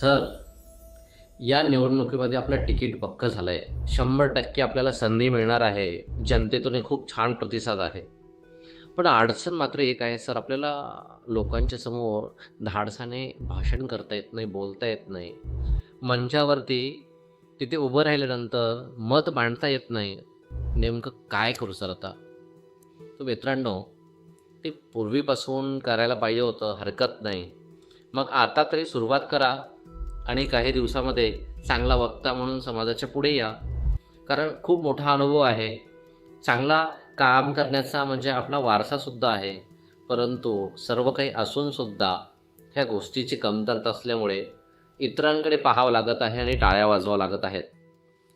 Sir, या निवडणुकीमध्ये आपलं तिकीट पक्कं झालंय. 100% आपल्याला संधी मिळणार आहे. जनतेतूनही खूप छान प्रतिसाद आहे. पण अडचण मात्र एक आहे सर, आपल्याला लोकांच्या समोर धाडसाने भाषण करता येत नाही, बोलता येत नाही. मंचावरती तिथे उभं राहिल्यानंतर मत मांडता येत नाही. नेमकं काय करू सर आता? तर मित्रांनो, ते पूर्वीपासून करायला पाहिजे होतं, हरकत नाही. मग आता तरी सुरुवात करा आणि काही दिवसामध्ये चांगला वक्ता म्हणून समाजाच्या पुढे या. कारण खूप मोठा अनुभव आहे. चांगला काम करण्याचा म्हणजे आपला वारसासुद्धा आहे. परंतु सर्व काही असूनसुद्धा ह्या गोष्टीची कमतरता असल्यामुळे इतरांकडे पाहावं लागत आहे आणि टाळ्या वाजवावं लागत आहेत.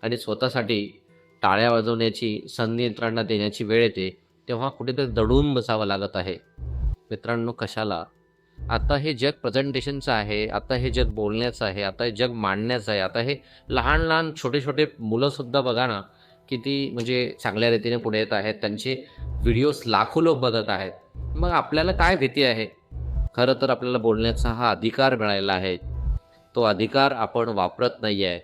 आणि स्वतःसाठी टाळ्या वाजवण्याची संधी इतरांना देण्याची वेळ येते, तेव्हा कुठेतरी दडून बसावं लागत आहे. मित्रांनो, कशाला? आता हे जग प्रेझेंटेशनचं आहे, आता हे जग बोलण्याचं आहे, आता हे जग मांडण्याचं आहे. आता हे लहान-लहान, छोटे-छोटे मुलंसुद्धा बघा ना, किती म्हणजे चांगल्या रीतीने पुढे येत आहेत. त्यांचे व्हिडिओज लाखो लोक बघत आहेत. मग आपल्याला काय भीती आहे? खरं तर आपल्याला बोलण्याचा हा अधिकार मिळालेला आहे. तो अधिकार आपण वापरत नाही आहे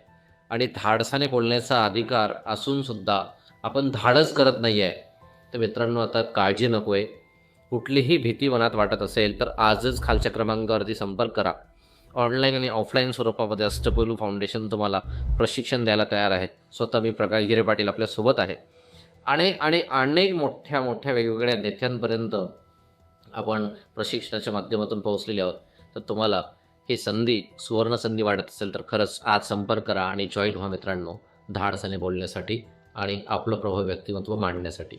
आणि धाडसाने बोलण्याचा अधिकार असूनसुद्धा आपण धाडस करत नाही आहे. तर मित्रांनो, आता काळजी नको आहे. कुठलीही भीती मनात वाटत असेल तर आजच खालच्या क्रमांकावरती संपर्क करा. ऑनलाईन आणि ऑफलाईन स्वरूपामध्ये अष्टपैलू फाउंडेशन तुम्हाला प्रशिक्षण द्यायला तयार आहे. स्वतः मी प्रकाश गिरे पाटील आपल्यासोबत आहे. आणि आणि अनेक मोठ्या मोठ्या वेगवेगळ्या नेत्यांपर्यंत आपण प्रशिक्षणाच्या माध्यमातून पोहोचलेले आहोत. तर तुम्हाला ही संधी, सुवर्ण संधी वाटत असेल तर खरंच आज संपर्क करा आणि जॉईन व्हा मित्रांनो, धाडसाने बोलण्यासाठी आणि आपलं प्रभावी व्यक्तिमत्व मांडण्यासाठी.